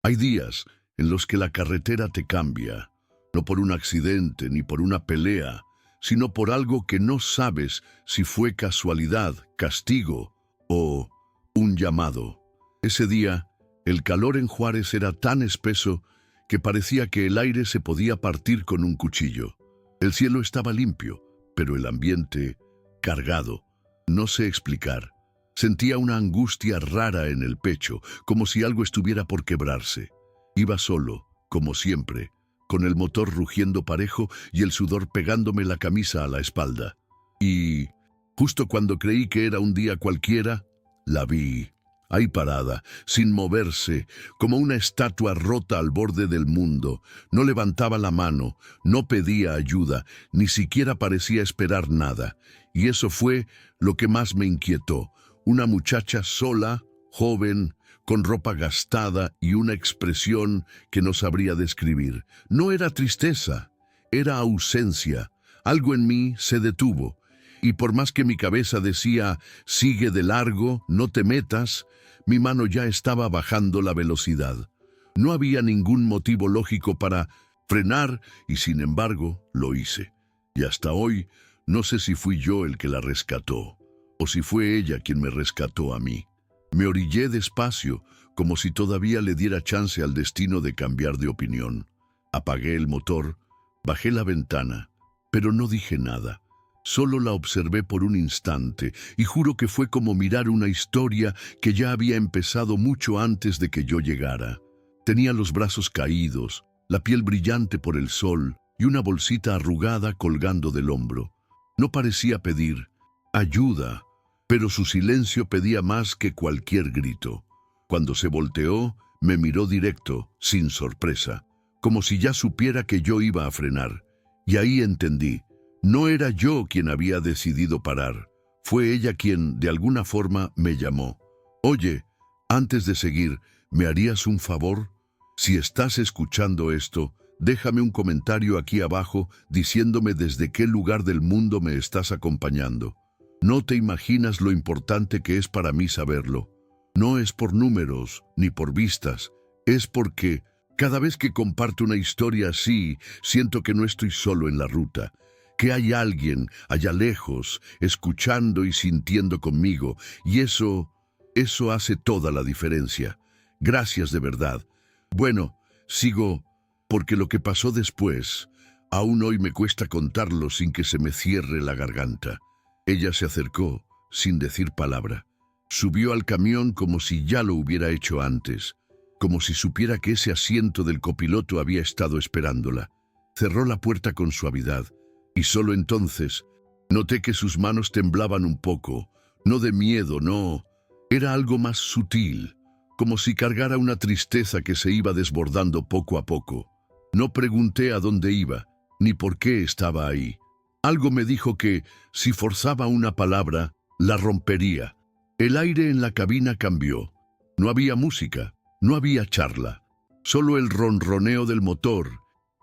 Hay días en los que la carretera te cambia, no por un accidente ni por una pelea, sino por algo que no sabes si fue casualidad, castigo o un llamado. Ese día, el calor en Juárez era tan espeso que parecía que el aire se podía partir con un cuchillo. El cielo estaba limpio, pero el ambiente cargado. No sé explicar. Sentía una angustia rara en el pecho, como si algo estuviera por quebrarse. Iba solo, como siempre, con el motor rugiendo parejo y el sudor pegándome la camisa a la espalda. Y, justo cuando creí que era un día cualquiera, la vi, ahí parada, sin moverse, como una estatua rota al borde del mundo. No levantaba la mano, no pedía ayuda, ni siquiera parecía esperar nada. Y eso fue lo que más me inquietó. Una muchacha sola, joven, con ropa gastada y una expresión que no sabría describir. No era tristeza, era ausencia. Algo en mí se detuvo, y por más que mi cabeza decía, sigue de largo, no te metas, mi mano ya estaba bajando la velocidad. No había ningún motivo lógico para frenar, y sin embargo lo hice. Y hasta hoy no sé si fui yo el que la rescató, o si fue ella quien me rescató a mí. Me orillé despacio, como si todavía le diera chance al destino de cambiar de opinión. Apagué el motor, bajé la ventana, pero no dije nada. Solo la observé por un instante, y juro que fue como mirar una historia que ya había empezado mucho antes de que yo llegara. Tenía los brazos caídos, la piel brillante por el sol, y una bolsita arrugada colgando del hombro. No parecía pedir ayuda, pero su silencio pedía más que cualquier grito. Cuando se volteó, me miró directo, sin sorpresa, como si ya supiera que yo iba a frenar. Y ahí entendí, no era yo quien había decidido parar. Fue ella quien, de alguna forma, me llamó. Oye, antes de seguir, ¿me harías un favor? Si estás escuchando esto, déjame un comentario aquí abajo diciéndome desde qué lugar del mundo me estás acompañando. No te imaginas lo importante que es para mí saberlo. No es por números ni por vistas, es porque cada vez que comparto una historia así, siento que no estoy solo en la ruta, que hay alguien allá lejos, escuchando y sintiendo conmigo, y eso hace toda la diferencia. Gracias de verdad. Bueno, sigo, porque lo que pasó después, aún hoy me cuesta contarlo sin que se me cierre la garganta. Ella se acercó, sin decir palabra. Subió al camión como si ya lo hubiera hecho antes, como si supiera que ese asiento del copiloto había estado esperándola. Cerró la puerta con suavidad, y solo entonces noté que sus manos temblaban un poco, no de miedo, no. Era algo más sutil, como si cargara una tristeza que se iba desbordando poco a poco. No pregunté a dónde iba, ni por qué estaba ahí. Algo me dijo que, si forzaba una palabra, la rompería. El aire en la cabina cambió. No había música, no había charla, solo el ronroneo del motor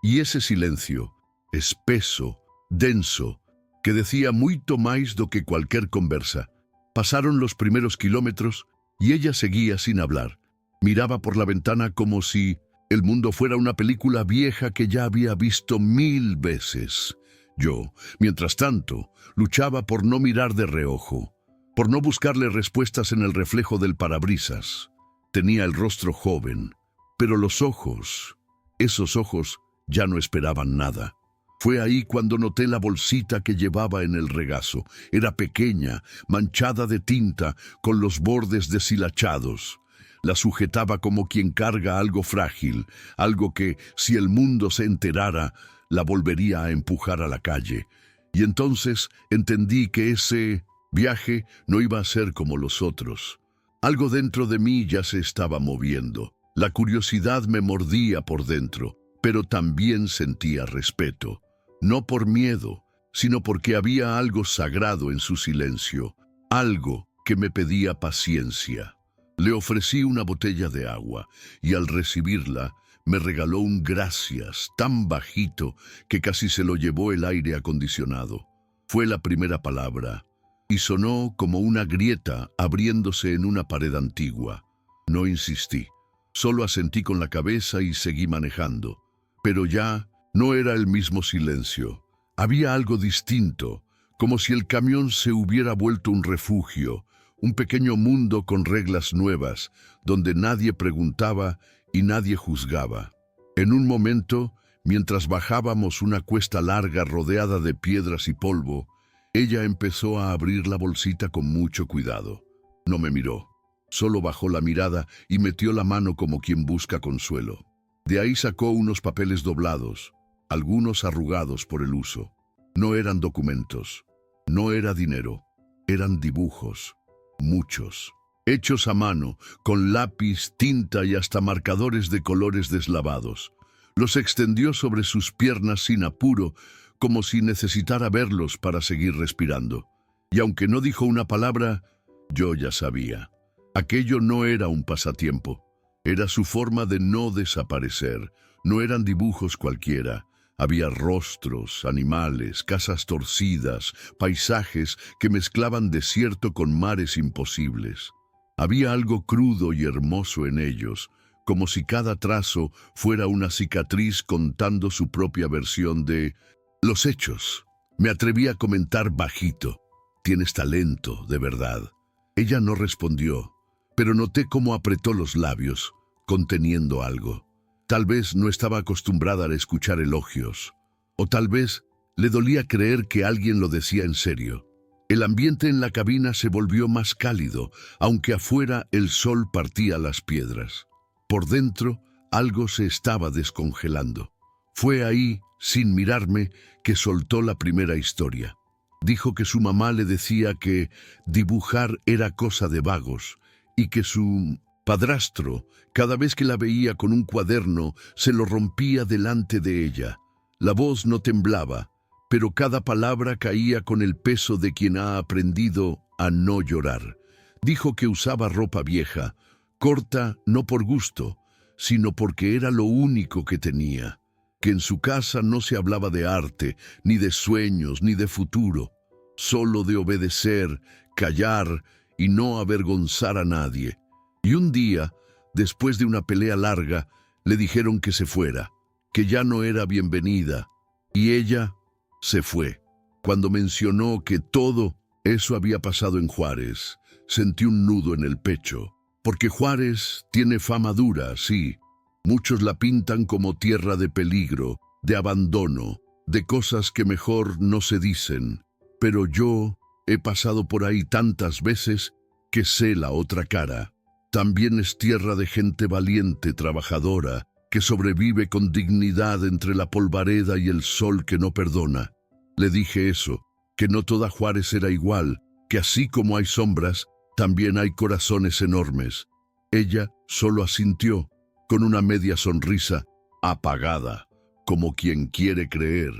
y ese silencio, espeso, denso, que decía mucho más do que cualquier conversa. Pasaron los primeros kilómetros y ella seguía sin hablar. Miraba por la ventana como si el mundo fuera una película vieja que ya había visto 1000 veces. Yo, mientras tanto, luchaba por no mirar de reojo, por no buscarle respuestas en el reflejo del parabrisas. Tenía el rostro joven, pero los ojos, esos ojos, ya no esperaban nada. Fue ahí cuando noté la bolsita que llevaba en el regazo. Era pequeña, manchada de tinta, con los bordes deshilachados. La sujetaba como quien carga algo frágil, algo que, si el mundo se enterara, la volvería a empujar a la calle. Y entonces entendí que ese viaje no iba a ser como los otros. Algo dentro de mí ya se estaba moviendo. La curiosidad me mordía por dentro, pero también sentía respeto. No por miedo, sino porque había algo sagrado en su silencio, algo que me pedía paciencia. Le ofrecí una botella de agua, y al recibirla, me regaló un gracias tan bajito que casi se lo llevó el aire acondicionado. Fue la primera palabra, y sonó como una grieta abriéndose en una pared antigua. No insistí. Solo asentí con la cabeza y seguí manejando. Pero ya no era el mismo silencio. Había algo distinto, como si el camión se hubiera vuelto un refugio, un pequeño mundo con reglas nuevas, donde nadie preguntaba y nadie juzgaba. En un momento, mientras bajábamos una cuesta larga rodeada de piedras y polvo, ella empezó a abrir la bolsita con mucho cuidado. No me miró, solo bajó la mirada y metió la mano como quien busca consuelo. De ahí sacó unos papeles doblados, algunos arrugados por el uso. No eran documentos, no era dinero, eran dibujos, muchos, hechos a mano, con lápiz, tinta y hasta marcadores de colores deslavados. Los extendió sobre sus piernas sin apuro, como si necesitara verlos para seguir respirando. Y aunque no dijo una palabra, yo ya sabía. Aquello no era un pasatiempo. Era su forma de no desaparecer. No eran dibujos cualquiera. Había rostros, animales, casas torcidas, paisajes que mezclaban desierto con mares imposibles. Había algo crudo y hermoso en ellos, como si cada trazo fuera una cicatriz contando su propia versión de los hechos. Me atreví a comentar bajito: «Tienes talento, de verdad». Ella no respondió, pero noté cómo apretó los labios, conteniendo algo. Tal vez no estaba acostumbrada a escuchar elogios, o tal vez le dolía creer que alguien lo decía en serio. El ambiente en la cabina se volvió más cálido, aunque afuera el sol partía las piedras. Por dentro, algo se estaba descongelando. Fue ahí, sin mirarme, que soltó la primera historia. Dijo que su mamá le decía que dibujar era cosa de vagos y que su padrastro, cada vez que la veía con un cuaderno, se lo rompía delante de ella. La voz no temblaba, pero cada palabra caía con el peso de quien ha aprendido a no llorar. Dijo que usaba ropa vieja, corta no por gusto, sino porque era lo único que tenía, que en su casa no se hablaba de arte, ni de sueños, ni de futuro, solo de obedecer, callar y no avergonzar a nadie. Y un día, después de una pelea larga, le dijeron que se fuera, que ya no era bienvenida, y ella se fue. Cuando mencionó que todo eso había pasado en Juárez, sentí un nudo en el pecho, porque Juárez tiene fama dura, sí. Muchos la pintan como tierra de peligro, de abandono, de cosas que mejor no se dicen. Pero yo he pasado por ahí tantas veces que sé la otra cara. También es tierra de gente valiente, trabajadora, que sobrevive con dignidad entre la polvareda y el sol que no perdona. Le dije eso, que no toda Juárez era igual, que así como hay sombras, también hay corazones enormes. Ella solo asintió, con una media sonrisa, apagada, como quien quiere creer,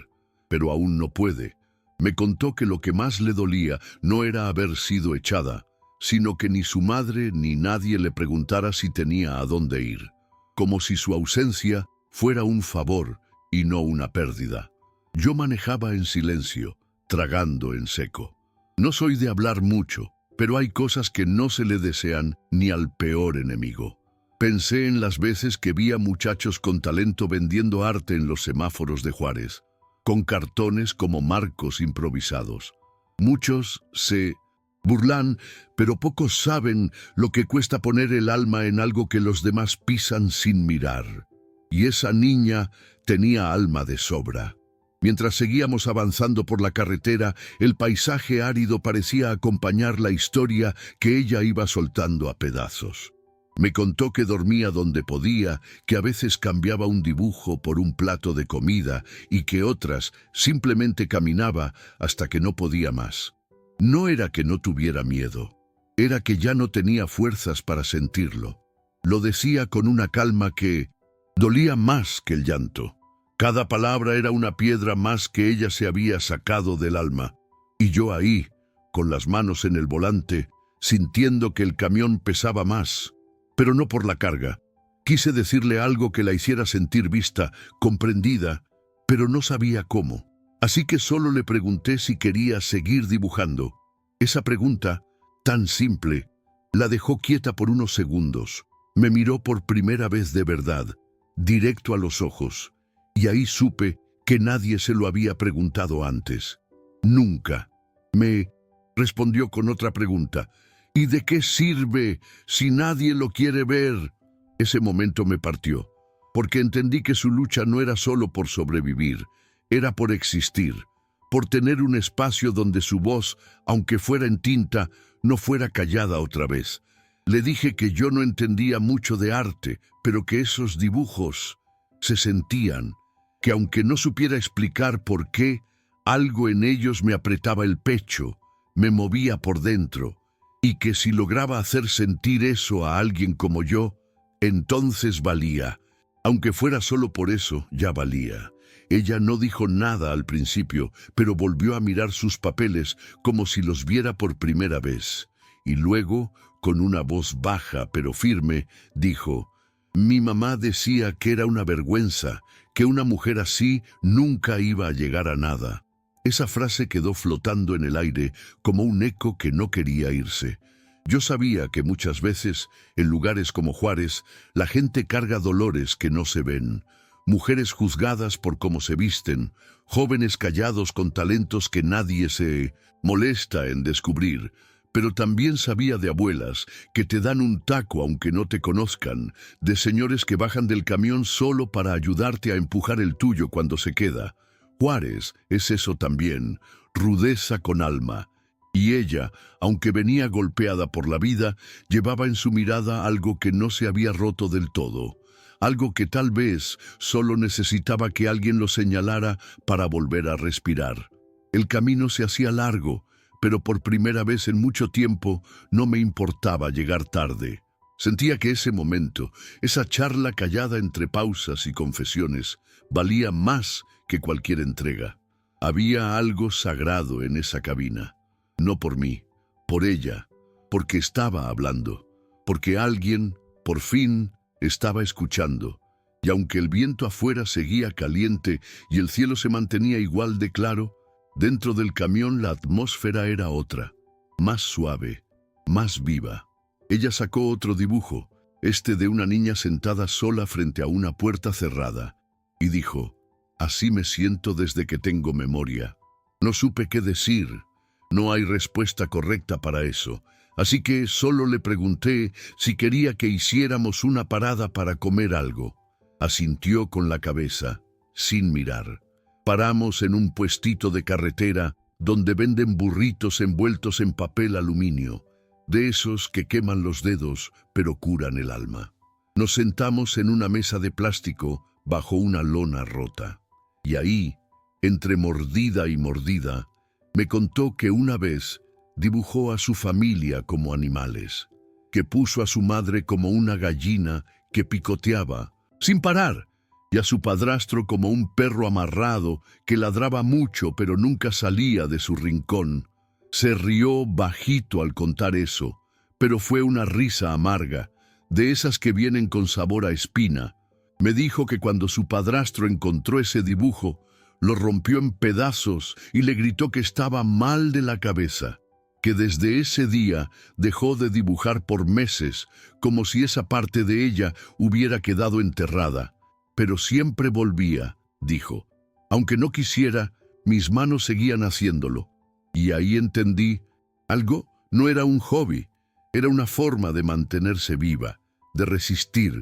pero aún no puede. Me contó que lo que más le dolía no era haber sido echada, sino que ni su madre ni nadie le preguntara si tenía a dónde ir, como si su ausencia fuera un favor y no una pérdida. Yo manejaba en silencio, tragando en seco. No soy de hablar mucho, pero hay cosas que no se le desean ni al peor enemigo. Pensé en las veces que vi a muchachos con talento vendiendo arte en los semáforos de Juárez, con cartones como marcos improvisados. Muchos se burlan, pero pocos saben lo que cuesta poner el alma en algo que los demás pisan sin mirar. Y esa niña tenía alma de sobra. Mientras seguíamos avanzando por la carretera, el paisaje árido parecía acompañar la historia que ella iba soltando a pedazos. Me contó que dormía donde podía, que a veces cambiaba un dibujo por un plato de comida y que otras simplemente caminaba hasta que no podía más. No era que no tuviera miedo, era que ya no tenía fuerzas para sentirlo. Lo decía con una calma que dolía más que el llanto. Cada palabra era una piedra más que ella se había sacado del alma. Y yo ahí, con las manos en el volante, sintiendo que el camión pesaba más, pero no por la carga. Quise decirle algo que la hiciera sentir vista, comprendida, pero no sabía cómo. Así que solo le pregunté si quería seguir dibujando. Esa pregunta, tan simple, la dejó quieta por unos segundos. Me miró por primera vez de verdad, directo a los ojos, y ahí supe que nadie se lo había preguntado antes. Nunca. Me respondió con otra pregunta. ¿Y de qué sirve si nadie lo quiere ver? Ese momento me partió, porque entendí que su lucha no era solo por sobrevivir, era por existir, por tener un espacio donde su voz, aunque fuera en tinta, no fuera callada otra vez. Le dije que yo no entendía mucho de arte, pero que esos dibujos se sentían, que aunque no supiera explicar por qué, algo en ellos me apretaba el pecho, me movía por dentro, y que si lograba hacer sentir eso a alguien como yo, entonces valía. Aunque fuera solo por eso, ya valía. Ella no dijo nada al principio, pero volvió a mirar sus papeles como si los viera por primera vez. Y luego, con una voz baja pero firme, dijo: «Mi mamá decía que era una vergüenza, que una mujer así nunca iba a llegar a nada». Esa frase quedó flotando en el aire como un eco que no quería irse. Yo sabía que muchas veces, en lugares como Juárez, la gente carga dolores que no se ven. Mujeres juzgadas por cómo se visten, jóvenes callados con talentos que nadie se molesta en descubrir. Pero también sabía de abuelas que te dan un taco aunque no te conozcan, de señores que bajan del camión solo para ayudarte a empujar el tuyo cuando se queda. Juárez es eso también, rudeza con alma. Y ella, aunque venía golpeada por la vida, llevaba en su mirada algo que no se había roto del todo. Algo que tal vez solo necesitaba que alguien lo señalara para volver a respirar. El camino se hacía largo, pero por primera vez en mucho tiempo no me importaba llegar tarde. Sentía que ese momento, esa charla callada entre pausas y confesiones, valía más que cualquier entrega. Había algo sagrado en esa cabina. No por mí, por ella, porque estaba hablando, porque alguien, por fin, estaba escuchando. Y aunque el viento afuera seguía caliente y el cielo se mantenía igual de claro, dentro del camión la atmósfera era otra, más suave, más viva. Ella sacó otro dibujo, este de una niña sentada sola frente a una puerta cerrada, y dijo: «Así me siento desde que tengo memoria». No supe qué decir. No hay respuesta correcta para eso, así que solo le pregunté si quería que hiciéramos una parada para comer algo. Asintió con la cabeza, sin mirar. Paramos en un puestito de carretera donde venden burritos envueltos en papel aluminio, de esos que queman los dedos pero curan el alma. Nos sentamos en una mesa de plástico bajo una lona rota. Y ahí, entre mordida y mordida, me contó que una vez dibujó a su familia como animales, que puso a su madre como una gallina que picoteaba, sin parar, y a su padrastro como un perro amarrado que ladraba mucho pero nunca salía de su rincón. Se rió bajito al contar eso, pero fue una risa amarga, de esas que vienen con sabor a espina. Me dijo que cuando su padrastro encontró ese dibujo, lo rompió en pedazos y le gritó que estaba mal de la cabeza, que desde ese día dejó de dibujar por meses, como si esa parte de ella hubiera quedado enterrada. Pero siempre volvía, dijo. Aunque no quisiera, mis manos seguían haciéndolo. Y ahí entendí, algo no era un hobby, era una forma de mantenerse viva, de resistir.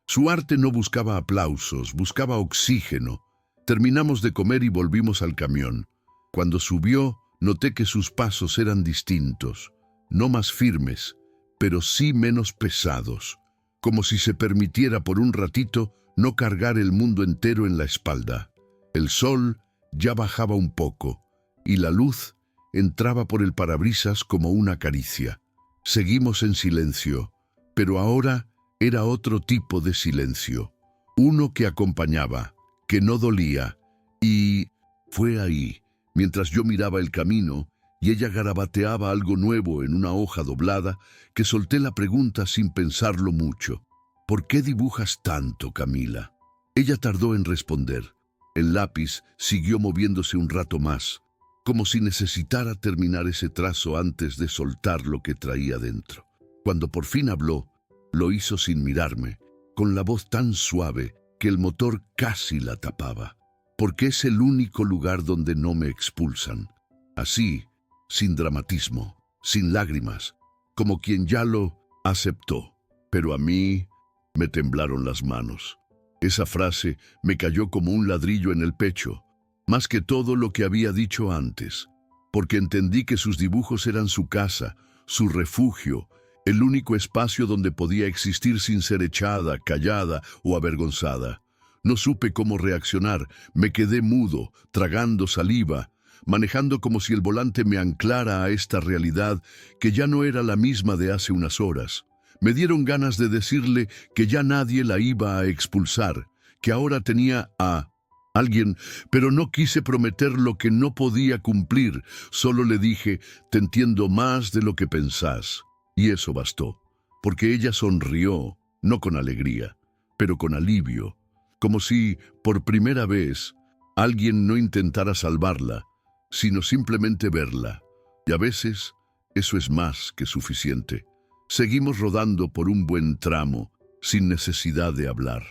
Su arte no buscaba aplausos, buscaba oxígeno. Terminamos de comer y volvimos al camión. Cuando subió, noté que sus pasos eran distintos, no más firmes, pero sí menos pesados, como si se permitiera por un ratito no cargar el mundo entero en la espalda. El sol ya bajaba un poco, y la luz entraba por el parabrisas como una caricia. Seguimos en silencio, pero ahora era otro tipo de silencio, uno que acompañaba, que no dolía, y fue ahí, mientras yo miraba el camino y ella garabateaba algo nuevo en una hoja doblada, que solté la pregunta sin pensarlo mucho. ¿Por qué dibujas tanto, Camila? Ella tardó en responder. El lápiz siguió moviéndose un rato más, como si necesitara terminar ese trazo antes de soltar lo que traía dentro. Cuando por fin habló, Lo hizo sin mirarme, con la voz tan suave que el motor casi la tapaba. Porque es el único lugar donde no me expulsan. Así, sin dramatismo, sin lágrimas, como quien ya lo aceptó. Pero a mí me temblaron las manos. Esa frase me cayó como un ladrillo en el pecho, más que todo lo que había dicho antes, porque entendí que sus dibujos eran su casa, su refugio, el único espacio donde podía existir sin ser echada, callada o avergonzada. No supe cómo reaccionar, me quedé mudo, tragando saliva, manejando como si el volante me anclara a esta realidad que ya no era la misma de hace unas horas. Me dieron ganas de decirle que ya nadie la iba a expulsar, que ahora tenía a alguien, pero no quise prometer lo que no podía cumplir. Solo le dije, te entiendo más de lo que pensás. Y eso bastó, porque ella sonrió, no con alegría, pero con alivio, como si, por primera vez, alguien no intentara salvarla, sino simplemente verla. Y a veces, eso es más que suficiente. Seguimos rodando por un buen tramo, sin necesidad de hablar.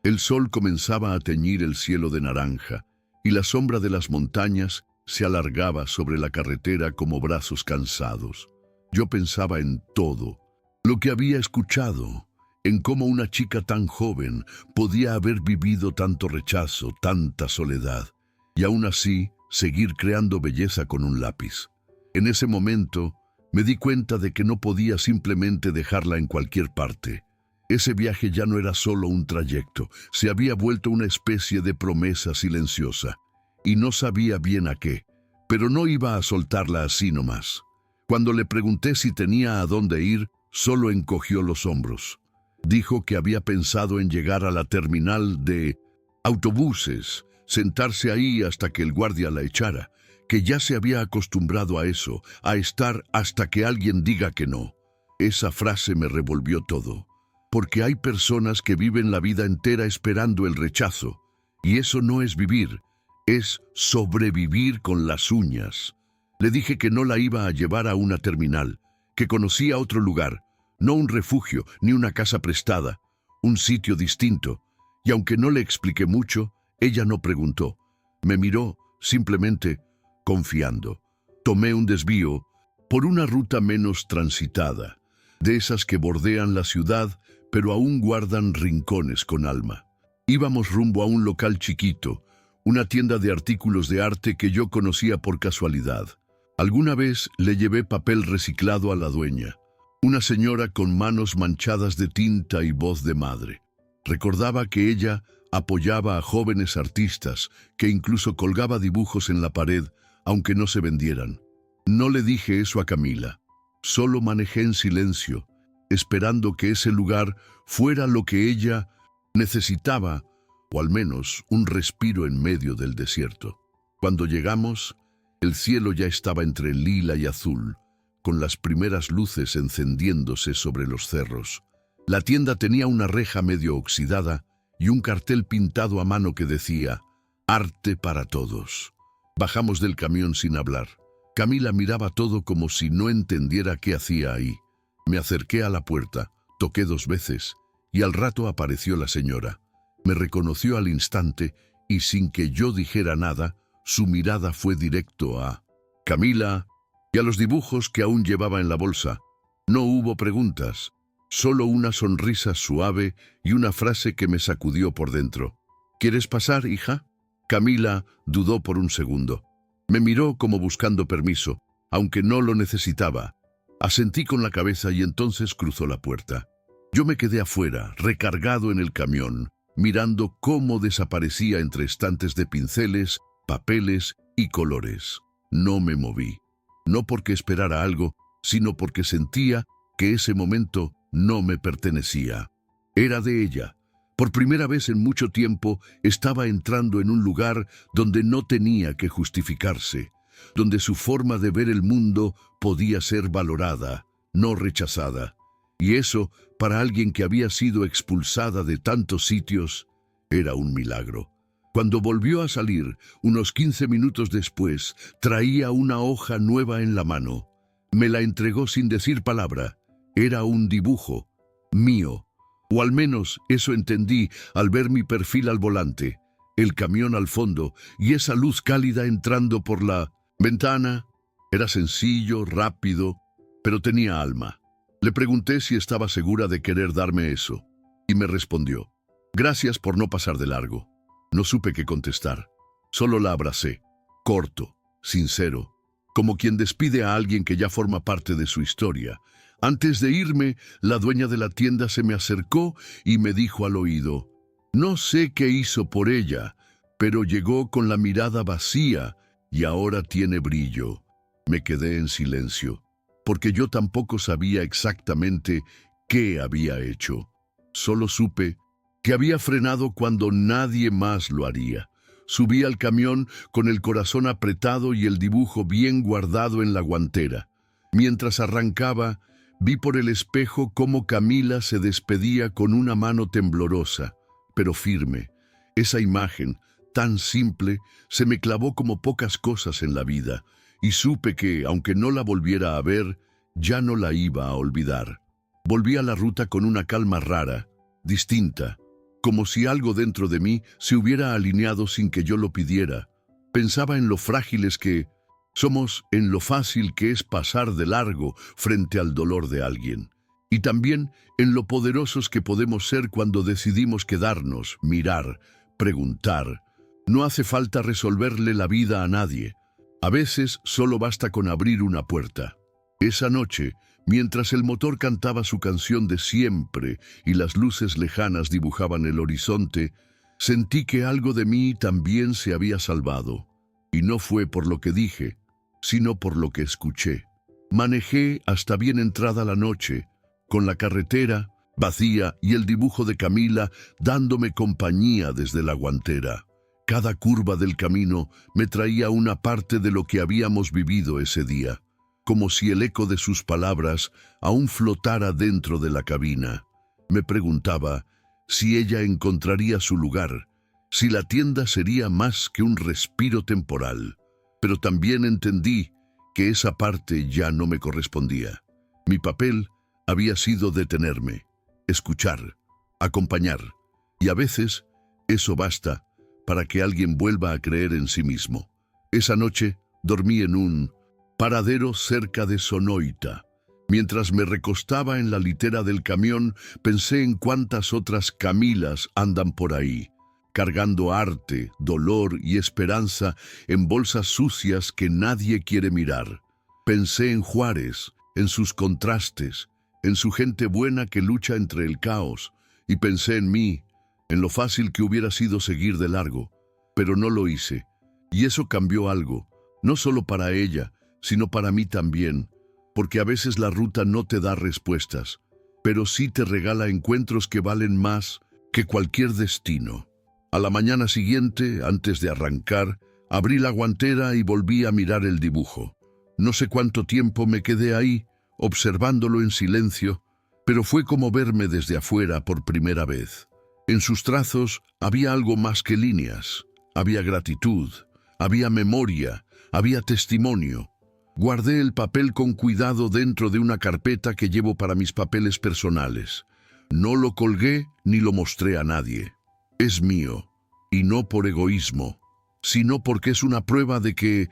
El sol comenzaba a teñir el cielo de naranja, y la sombra de las montañas se alargaba sobre la carretera como brazos cansados. Yo pensaba en todo, lo que había escuchado, en cómo una chica tan joven podía haber vivido tanto rechazo, tanta soledad, y aún así seguir creando belleza con un lápiz. En ese momento me di cuenta de que no podía simplemente dejarla en cualquier parte. Ese viaje ya no era solo un trayecto, se había vuelto una especie de promesa silenciosa, y no sabía bien a qué, pero no iba a soltarla así nomás. Cuando le pregunté si tenía a dónde ir, solo encogió los hombros. Dijo que había pensado en llegar a la terminal de autobuses, sentarse ahí hasta que el guardia la echara, que ya se había acostumbrado a eso, a estar hasta que alguien diga que no. Esa frase me revolvió todo, porque hay personas que viven la vida entera esperando el rechazo, y eso no es vivir, es sobrevivir con las uñas. Le dije que no la iba a llevar a una terminal, que conocía otro lugar, no un refugio ni una casa prestada, un sitio distinto, y aunque no le expliqué mucho, ella no preguntó. Me miró, simplemente, confiando. Tomé un desvío por una ruta menos transitada, de esas que bordean la ciudad, pero aún guardan rincones con alma. Íbamos rumbo a un local chiquito, una tienda de artículos de arte que yo conocía por casualidad. Alguna vez le llevé papel reciclado a la dueña, una señora con manos manchadas de tinta y voz de madre. Recordaba que ella apoyaba a jóvenes artistas, que incluso colgaba dibujos en la pared, aunque no se vendieran. No le dije eso a Camila, solo manejé en silencio, esperando que ese lugar fuera lo que ella necesitaba, o al menos un respiro en medio del desierto. Cuando llegamos, el cielo ya estaba entre lila y azul, con las primeras luces encendiéndose sobre los cerros. La tienda tenía una reja medio oxidada y un cartel pintado a mano que decía «Arte para todos». Bajamos del camión sin hablar. Camila miraba todo como si no entendiera qué hacía ahí. Me acerqué a la puerta, toqué 2 veces, y al rato apareció la señora. Me reconoció al instante y sin que yo dijera nada, su mirada fue directo a Camila y a los dibujos que aún llevaba en la bolsa. No hubo preguntas, solo una sonrisa suave y una frase que me sacudió por dentro. ¿Quieres pasar, hija? Camila dudó por un segundo. Me miró como buscando permiso, aunque no lo necesitaba. Asentí con la cabeza y entonces cruzó la puerta. Yo me quedé afuera, recargado en el camión, mirando cómo desaparecía entre estantes de pinceles, papeles y colores. No me moví, no porque esperara algo, sino porque sentía que ese momento no me pertenecía. Era de ella. Por primera vez en mucho tiempo estaba entrando en un lugar donde no tenía que justificarse, donde su forma de ver el mundo podía ser valorada, no rechazada. Y eso, para alguien que había sido expulsada de tantos sitios, era un milagro. Cuando volvió a salir, unos 15 minutos después, traía una hoja nueva en la mano. Me la entregó sin decir palabra. Era un dibujo. mío. O al menos eso entendí al ver mi perfil al volante, el camión al fondo y esa luz cálida entrando por la ventana. Era sencillo, rápido, pero tenía alma. Le pregunté si estaba segura de querer darme eso, y me respondió: gracias por no pasar de largo. No supe qué contestar. Solo la abracé, corto, sincero, como quien despide a alguien que ya forma parte de su historia. Antes de irme, la dueña de la tienda se me acercó y me dijo al oído: no sé qué hizo por ella, pero llegó con la mirada vacía y ahora tiene brillo. Me quedé en silencio, porque yo tampoco sabía exactamente qué había hecho. Solo supe que había frenado cuando nadie más lo haría. Subí al camión con el corazón apretado y el dibujo bien guardado en la guantera. Mientras arrancaba, vi por el espejo cómo Camila se despedía con una mano temblorosa, pero firme. Esa imagen, tan simple, se me clavó como pocas cosas en la vida, y supe que, aunque no la volviera a ver, ya no la iba a olvidar. Volví a la ruta con una calma rara, distinta, como si algo dentro de mí se hubiera alineado sin que yo lo pidiera. Pensaba en lo frágiles que somos, en lo fácil que es pasar de largo frente al dolor de alguien, y también en lo poderosos que podemos ser cuando decidimos quedarnos, mirar, preguntar. No hace falta resolverle la vida a nadie. A veces solo basta con abrir una puerta. Esa noche, mientras el motor cantaba su canción de siempre y las luces lejanas dibujaban el horizonte, sentí que algo de mí también se había salvado. Y no fue por lo que dije, sino por lo que escuché. Manejé hasta bien entrada la noche, con la carretera vacía y el dibujo de Camila dándome compañía desde la guantera. Cada curva del camino me traía una parte de lo que habíamos vivido ese día, como si el eco de sus palabras aún flotara dentro de la cabina. Me preguntaba si ella encontraría su lugar, si la tienda sería más que un respiro temporal. Pero también entendí que esa parte ya no me correspondía. Mi papel había sido detenerme, escuchar, acompañar, y a veces eso basta para que alguien vuelva a creer en sí mismo. Esa noche dormí en un paradero cerca de Sonoita. Mientras me recostaba en la litera del camión, pensé en cuántas otras Camilas andan por ahí, cargando arte, dolor y esperanza en bolsas sucias que nadie quiere mirar. Pensé en Juárez, en sus contrastes, en su gente buena que lucha entre el caos, y pensé en mí, en lo fácil que hubiera sido seguir de largo, pero no lo hice, y eso cambió algo, no solo para ella, sino para mí también, porque a veces la ruta no te da respuestas, pero sí te regala encuentros que valen más que cualquier destino. A la mañana siguiente, antes de arrancar, abrí la guantera y volví a mirar el dibujo. No sé cuánto tiempo me quedé ahí, observándolo en silencio, pero fue como verme desde afuera por primera vez. En sus trazos había algo más que líneas. Había gratitud, había memoria, había testimonio. Guardé el papel con cuidado dentro de una carpeta que llevo para mis papeles personales. No lo colgué ni lo mostré a nadie. Es mío, y no por egoísmo, sino porque es una prueba de que,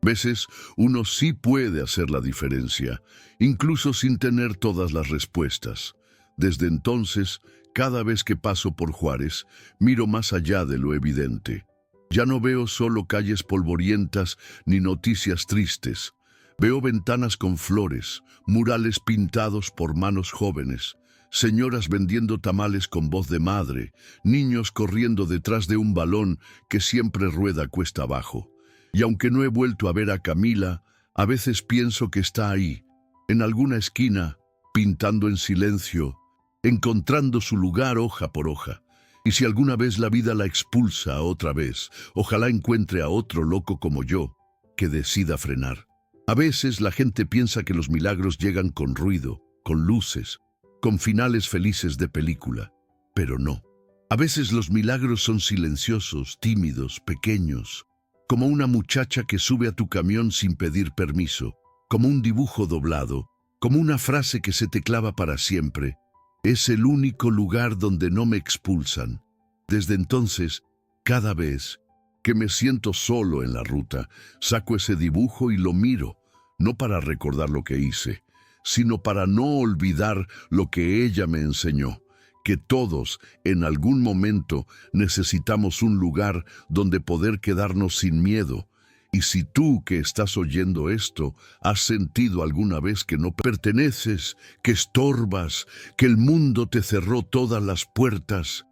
veces, uno sí puede hacer la diferencia, incluso sin tener todas las respuestas. Desde entonces, cada vez que paso por Juárez, miro más allá de lo evidente. Ya no veo solo calles polvorientas ni noticias tristes. Veo ventanas con flores, murales pintados por manos jóvenes, señoras vendiendo tamales con voz de madre, niños corriendo detrás de un balón que siempre rueda cuesta abajo. Y aunque no he vuelto a ver a Camila, a veces pienso que está ahí, en alguna esquina, pintando en silencio, encontrando su lugar hoja por hoja. Y si alguna vez la vida la expulsa otra vez, ojalá encuentre a otro loco como yo, que decida frenar. A veces la gente piensa que los milagros llegan con ruido, con luces, con finales felices de película, pero no. A veces los milagros son silenciosos, tímidos, pequeños, como una muchacha que sube a tu camión sin pedir permiso, como un dibujo doblado como una frase que se te clava para siempre. Es el único lugar donde no me expulsan. Desde entonces, cada vez que me siento solo en la ruta, saco ese dibujo y lo miro, no para recordar lo que hice, sino para no olvidar lo que ella me enseñó, que todos, en algún momento, necesitamos un lugar donde poder quedarnos sin miedo. Y si tú que estás oyendo esto has sentido alguna vez que no perteneces, que estorbas, que el mundo te cerró todas las puertas,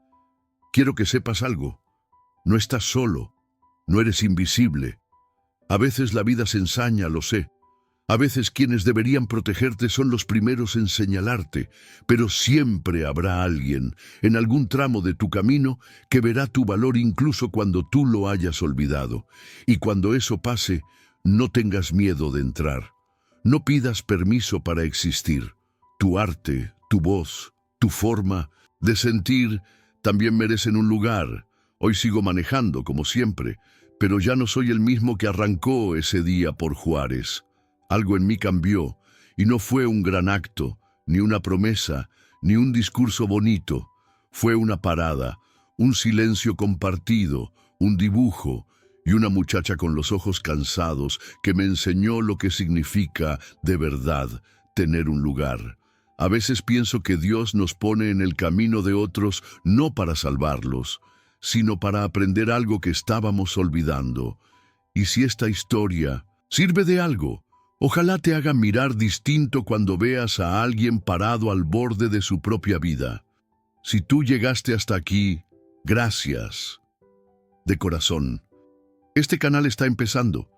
quiero que sepas algo. No estás solo, no eres invisible. A veces la vida se ensaña, lo sé. A veces quienes deberían protegerte son los primeros en señalarte, pero siempre habrá alguien, en algún tramo de tu camino, que verá tu valor incluso cuando tú lo hayas olvidado. Y cuando eso pase, no tengas miedo de entrar. No pidas permiso para existir. Tu arte, tu voz, tu forma de sentir también merecen un lugar. Hoy sigo manejando, como siempre, pero ya no soy el mismo que arrancó ese día por Juárez. Algo en mí cambió, y no fue un gran acto, ni una promesa, ni un discurso bonito. Fue una parada, un silencio compartido, un dibujo, y una muchacha con los ojos cansados que me enseñó lo que significa, de verdad, tener un lugar. A veces pienso que Dios nos pone en el camino de otros no para salvarlos, sino para aprender algo que estábamos olvidando. Y si esta historia sirve de algo, ojalá te haga mirar distinto cuando veas a alguien parado al borde de su propia vida. Si tú llegaste hasta aquí, gracias. De corazón. Este canal está empezando,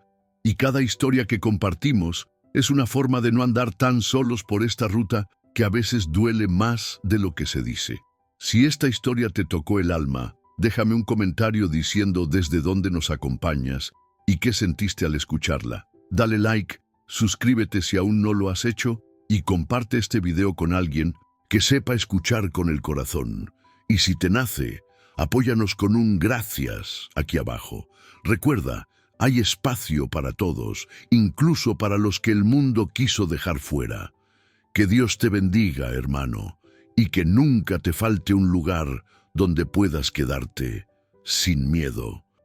y cada historia que compartimos es una forma de no andar tan solos por esta ruta que a veces duele más de lo que se dice. Si esta historia te tocó el alma, déjame un comentario diciendo desde dónde nos acompañas y qué sentiste al escucharla. Dale like, suscríbete si aún no lo has hecho y comparte este video con alguien que sepa escuchar con el corazón. Y si te nace, apóyanos con un gracias aquí abajo. Recuerda, hay espacio para todos, incluso para los que el mundo quiso dejar fuera. Que Dios te bendiga, hermano, y que nunca te falte un lugar donde puedas quedarte sin miedo.